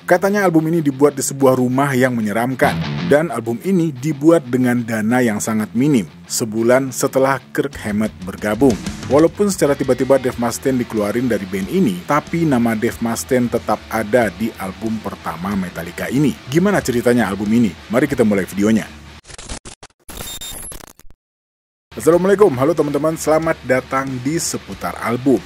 Katanya album ini dibuat di sebuah rumah yang menyeramkan, dan album ini dibuat dengan dana yang sangat minim, sebulan setelah Kirk Hammett bergabung. Walaupun secara tiba-tiba Dave Mustaine dikeluarin dari band ini, tapi nama Dave Mustaine tetap ada di album pertama Metallica ini. Gimana ceritanya album ini? Mari kita mulai videonya. Assalamualaikum, halo teman-teman, selamat datang di Seputar Album.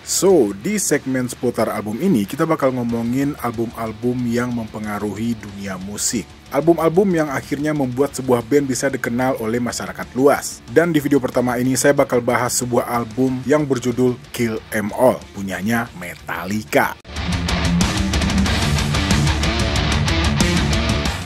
So, di segmen seputar album ini, kita bakal ngomongin album-album yang mempengaruhi dunia musik. Album-album yang akhirnya membuat sebuah band bisa dikenal oleh masyarakat luas. Dan di video pertama ini, saya bakal bahas sebuah album yang berjudul Kill 'Em All, punyanya Metallica.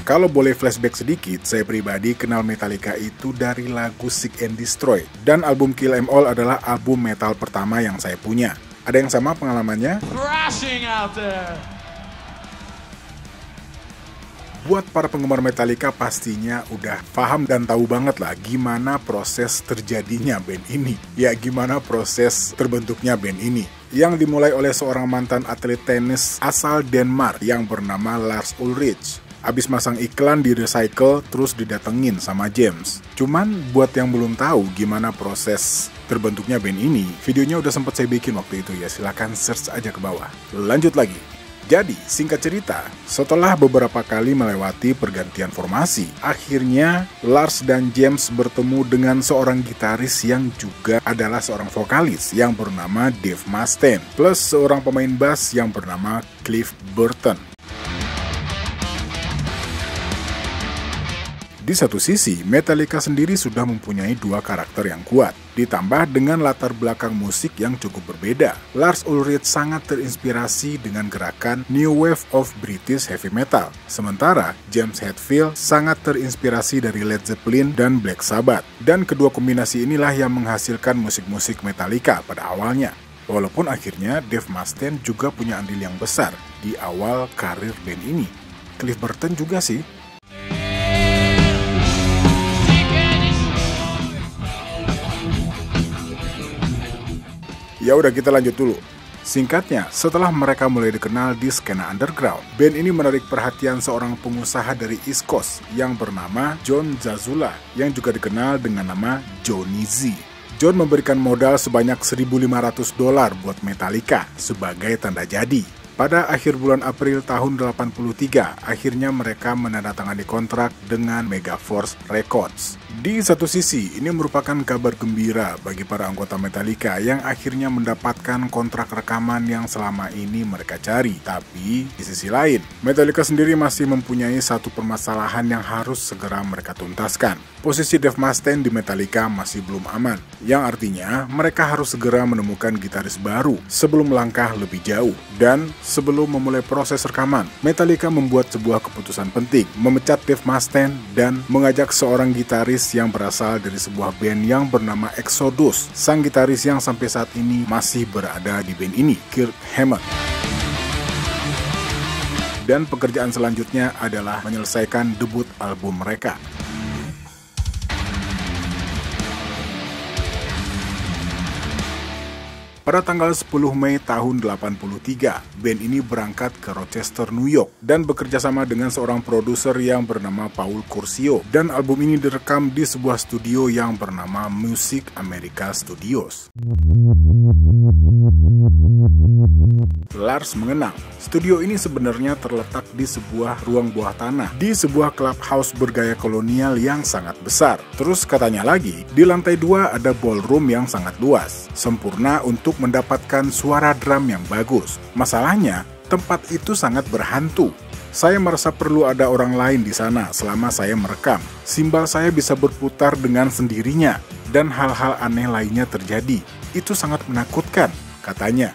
Kalau boleh flashback sedikit, saya pribadi kenal Metallica itu dari lagu Sick and Destroy. Dan album Kill 'Em All adalah album metal pertama yang saya punya. Ada yang sama pengalamannya? Buat para penggemar Metallica pastinya udah paham dan tahu banget lah gimana proses terjadinya band ini. Ya, gimana proses terbentuknya band ini. Yang dimulai oleh seorang mantan atlet tenis asal Denmark yang bernama Lars Ulrich. Abis masang iklan di recycle, terus didatengin sama James. Cuman buat yang belum tahu gimana proses terbentuknya band ini, videonya udah sempat saya bikin waktu itu ya, silahkan search aja ke bawah. Lanjut lagi. Jadi, singkat cerita, setelah beberapa kali melewati pergantian formasi, akhirnya Lars dan James bertemu dengan seorang gitaris yang juga adalah seorang vokalis yang bernama Dave Mustaine, plus seorang pemain bass yang bernama Cliff Burton. Di satu sisi, Metallica sendiri sudah mempunyai dua karakter yang kuat, ditambah dengan latar belakang musik yang cukup berbeda. Lars Ulrich sangat terinspirasi dengan gerakan New Wave of British Heavy Metal, sementara James Hetfield sangat terinspirasi dari Led Zeppelin dan Black Sabbath. Dan kedua kombinasi inilah yang menghasilkan musik-musik Metallica pada awalnya. Walaupun akhirnya Dave Mustaine juga punya andil yang besar di awal karir band ini. Cliff Burton juga sih. Ya udah, kita lanjut dulu. Singkatnya, setelah mereka mulai dikenal di skena underground, band ini menarik perhatian seorang pengusaha dari East Coast yang bernama John Zazula, yang juga dikenal dengan nama Johnny Z. John memberikan modal sebanyak $1.500 buat Metallica sebagai tanda jadi. Pada akhir bulan April tahun 83, akhirnya mereka menandatangani kontrak dengan Megaforce Records. Di satu sisi, ini merupakan kabar gembira bagi para anggota Metallica yang akhirnya mendapatkan kontrak rekaman yang selama ini mereka cari. Tapi, di sisi lain, Metallica sendiri masih mempunyai satu permasalahan yang harus segera mereka tuntaskan. Posisi Dave Mustaine di Metallica masih belum aman, yang artinya mereka harus segera menemukan gitaris baru sebelum melangkah lebih jauh. Dan sebelum memulai proses rekaman, Metallica membuat sebuah keputusan penting, memecat Dave Mustaine dan mengajak seorang gitaris yang berasal dari sebuah band yang bernama Exodus, sang gitaris yang sampai saat ini masih berada di band ini, Kirk Hammett. Dan pekerjaan selanjutnya adalah menyelesaikan debut album mereka. Pada tanggal 10 Mei tahun 83, band ini berangkat ke Rochester, New York dan bekerja sama dengan seorang produser yang bernama Paul Curcio. Dan album ini direkam di sebuah studio yang bernama Music America Studios. Lars mengenang, studio ini sebenarnya terletak di sebuah ruang bawah tanah, di sebuah clubhouse bergaya kolonial yang sangat besar. Terus katanya lagi, di lantai 2 ada ballroom yang sangat luas, sempurna untuk mendapatkan suara drum yang bagus. Masalahnya, tempat itu sangat berhantu. Saya merasa perlu ada orang lain di sana selama saya merekam. Simbal saya bisa berputar dengan sendirinya, dan hal-hal aneh lainnya terjadi. Itu sangat menakutkan, katanya.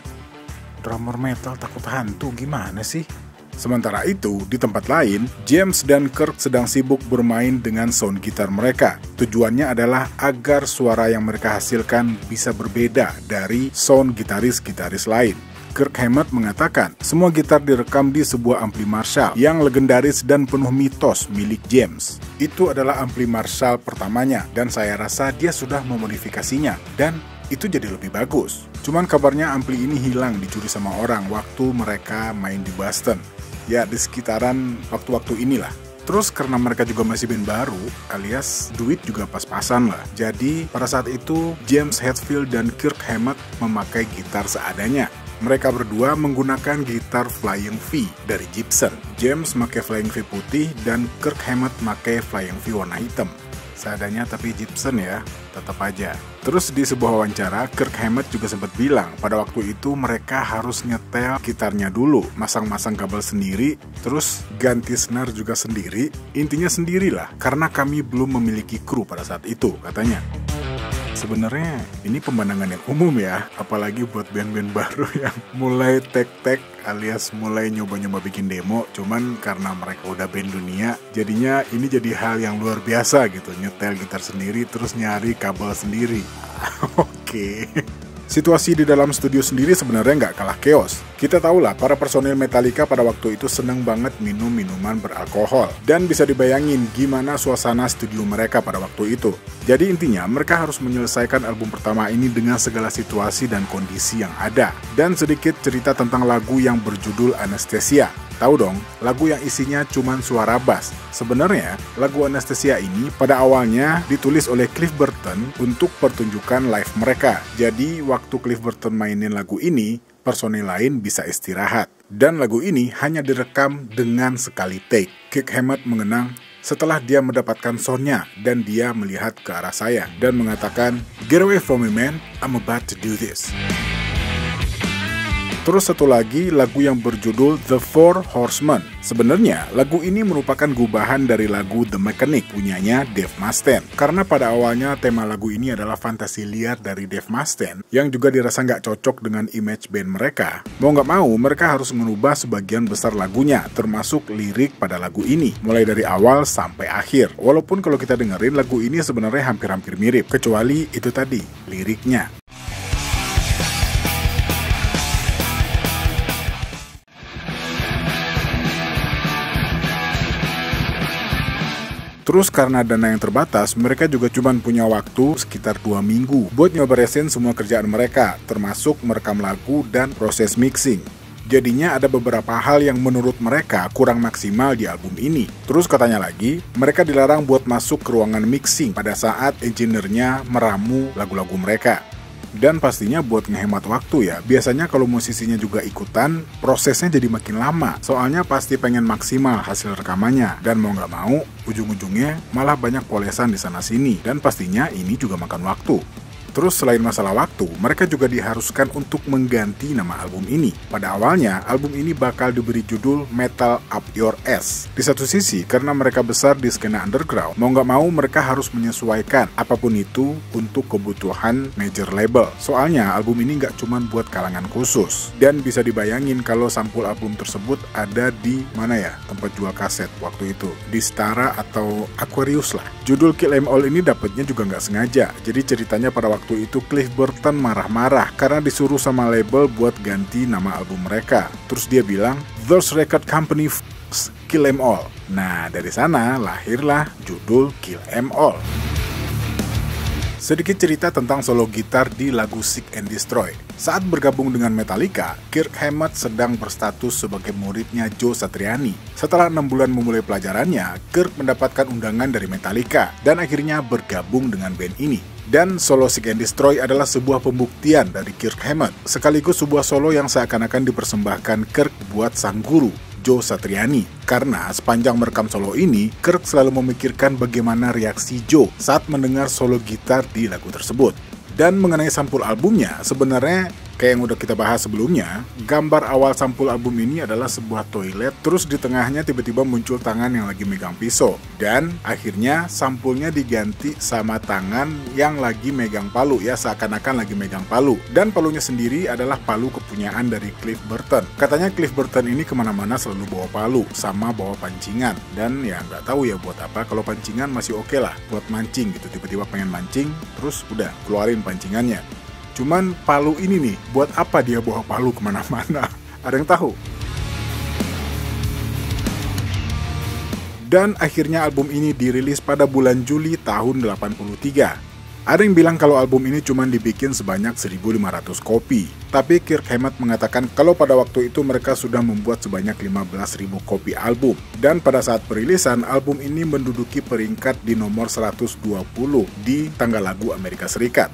Drummer metal takut hantu, gimana sih? Sementara itu, di tempat lain, James dan Kirk sedang sibuk bermain dengan sound gitar mereka. Tujuannya adalah agar suara yang mereka hasilkan bisa berbeda dari sound gitaris-gitaris lain. Kirk Hammett mengatakan, semua gitar direkam di sebuah ampli Marshall yang legendaris dan penuh mitos milik James. Itu adalah ampli Marshall pertamanya, dan saya rasa dia sudah memodifikasinya. Dan itu jadi lebih bagus. Cuman kabarnya ampli ini hilang dicuri sama orang waktu mereka main di Boston. Ya di sekitaran waktu-waktu inilah. Terus karena mereka juga masih band baru, alias duit juga pas-pasan lah. Jadi pada saat itu James Hetfield dan Kirk Hammett memakai gitar seadanya. Mereka berdua menggunakan gitar Flying V dari Gibson. James pakai Flying V putih dan Kirk Hammett pakai Flying V warna hitam. Seadanya tapi Gibson ya, tetap aja. Terus di sebuah wawancara, Kirk Hammett juga sempat bilang pada waktu itu mereka harus nyetel gitarnya dulu, masang-masang kabel sendiri, terus ganti snare juga sendiri, intinya sendirilah, karena kami belum memiliki kru pada saat itu, katanya. Sebenarnya ini pemandangan yang umum ya, apalagi buat band-band baru yang mulai tek-tek alias mulai nyoba-nyoba bikin demo, cuman karena mereka udah band dunia, jadinya ini jadi hal yang luar biasa gitu, nyetel gitar sendiri terus nyari kabel sendiri. Oke. Situasi di dalam studio sendiri sebenarnya nggak kalah chaos. Kita tahulah para personil Metallica pada waktu itu seneng banget minum minuman beralkohol. Dan bisa dibayangin gimana suasana studio mereka pada waktu itu. Jadi intinya mereka harus menyelesaikan album pertama ini dengan segala situasi dan kondisi yang ada. Dan sedikit cerita tentang lagu yang berjudul Anesthesia. Tahu dong, lagu yang isinya cuman suara bass. Sebenarnya, lagu Anesthesia ini pada awalnya ditulis oleh Cliff Burton untuk pertunjukan live mereka. Jadi, waktu Cliff Burton mainin lagu ini, personil lain bisa istirahat. Dan lagu ini hanya direkam dengan sekali take. Kirk Hammett mengenang setelah dia mendapatkan soundnya dan dia melihat ke arah saya dan mengatakan, "Get away from me man, I'm about to do this." Terus satu lagi lagu yang berjudul The Four Horsemen. Sebenarnya lagu ini merupakan gubahan dari lagu The Mechanic punyanya Dave Mustaine. Karena pada awalnya tema lagu ini adalah fantasi liar dari Dave Mustaine yang juga dirasa nggak cocok dengan image band mereka. Mau nggak mau mereka harus mengubah sebagian besar lagunya, termasuk lirik pada lagu ini, mulai dari awal sampai akhir. Walaupun kalau kita dengerin lagu ini sebenarnya hampir-hampir mirip, kecuali itu tadi, liriknya. Terus karena dana yang terbatas, mereka juga cuma punya waktu sekitar 2 minggu buat nyobaresin semua kerjaan mereka, termasuk merekam lagu dan proses mixing. Jadinya ada beberapa hal yang menurut mereka kurang maksimal di album ini. Terus katanya lagi, mereka dilarang buat masuk ke ruangan mixing pada saat engineer-nya meramu lagu-lagu mereka. Dan pastinya buat ngehemat waktu ya, biasanya kalau musisinya juga ikutan, prosesnya jadi makin lama. Soalnya pasti pengen maksimal hasil rekamannya. Dan mau nggak mau, ujung-ujungnya malah banyak polesan di sana-sini. Dan pastinya ini juga makan waktu. Terus selain masalah waktu, mereka juga diharuskan untuk mengganti nama album ini. Pada awalnya, album ini bakal diberi judul Metal Up Your Ass. Di satu sisi, karena mereka besar di skena underground, mau nggak mau mereka harus menyesuaikan apapun itu untuk kebutuhan major label. Soalnya album ini nggak cuma buat kalangan khusus. Dan bisa dibayangin kalau sampul album tersebut ada di mana ya tempat jual kaset waktu itu, di Stara atau Aquarius lah. Judul Kill 'Em All ini dapetnya juga nggak sengaja. Jadi ceritanya pada waktu itu Cliff Burton marah-marah karena disuruh sama label buat ganti nama album mereka. Terus dia bilang, "Those record company Kill 'Em All." Nah, dari sana lahirlah judul Kill 'Em All. Sedikit cerita tentang solo gitar di lagu Seek and Destroy. Saat bergabung dengan Metallica, Kirk Hammett sedang berstatus sebagai muridnya Joe Satriani. Setelah 6 bulan memulai pelajarannya, Kirk mendapatkan undangan dari Metallica dan akhirnya bergabung dengan band ini. Dan solo Seek and Destroy adalah sebuah pembuktian dari Kirk Hammett, sekaligus sebuah solo yang seakan-akan dipersembahkan Kirk buat sang guru, Joe Satriani. Karena sepanjang merekam solo ini, Kirk selalu memikirkan bagaimana reaksi Joe saat mendengar solo gitar di lagu tersebut. Dan mengenai sampul albumnya, sebenarnya kayak yang udah kita bahas sebelumnya, gambar awal sampul album ini adalah sebuah toilet, terus di tengahnya tiba-tiba muncul tangan yang lagi megang pisau. Dan akhirnya sampulnya diganti sama tangan yang lagi megang palu, ya seakan-akan lagi megang palu. Dan palunya sendiri adalah palu kepunyaan dari Cliff Burton. Katanya Cliff Burton ini kemana-mana selalu bawa palu, sama bawa pancingan. Dan ya nggak tahu ya buat apa, kalau pancingan masih oke lah, buat mancing gitu, tiba-tiba pengen mancing, terus udah keluarin pancingannya. Cuman palu ini nih, buat apa dia bawa palu kemana-mana? Ada yang tahu? Dan akhirnya album ini dirilis pada bulan Juli tahun 83. Ada yang bilang kalau album ini cuma dibikin sebanyak 1.500 kopi. Tapi Kirk Hammett mengatakan kalau pada waktu itu mereka sudah membuat sebanyak 15.000 kopi album. Dan pada saat perilisan, album ini menduduki peringkat di nomor 120 di tangga lagu Amerika Serikat.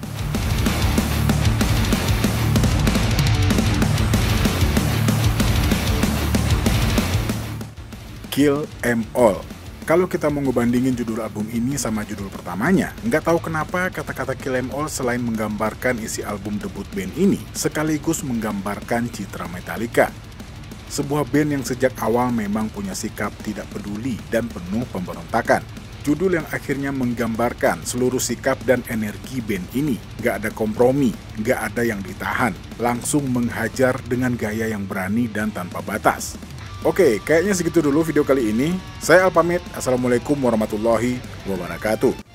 Kill 'Em All. Kalau kita mau ngebandingin judul album ini sama judul pertamanya, nggak tahu kenapa kata-kata Kill 'Em All selain menggambarkan isi album debut band ini, sekaligus menggambarkan citra Metallica. Sebuah band yang sejak awal memang punya sikap tidak peduli dan penuh pemberontakan. Judul yang akhirnya menggambarkan seluruh sikap dan energi band ini. Nggak ada kompromi, nggak ada yang ditahan, langsung menghajar dengan gaya yang berani dan tanpa batas. Oke, kayaknya segitu dulu video kali ini. Saya Al pamit. Assalamualaikum warahmatullahi wabarakatuh.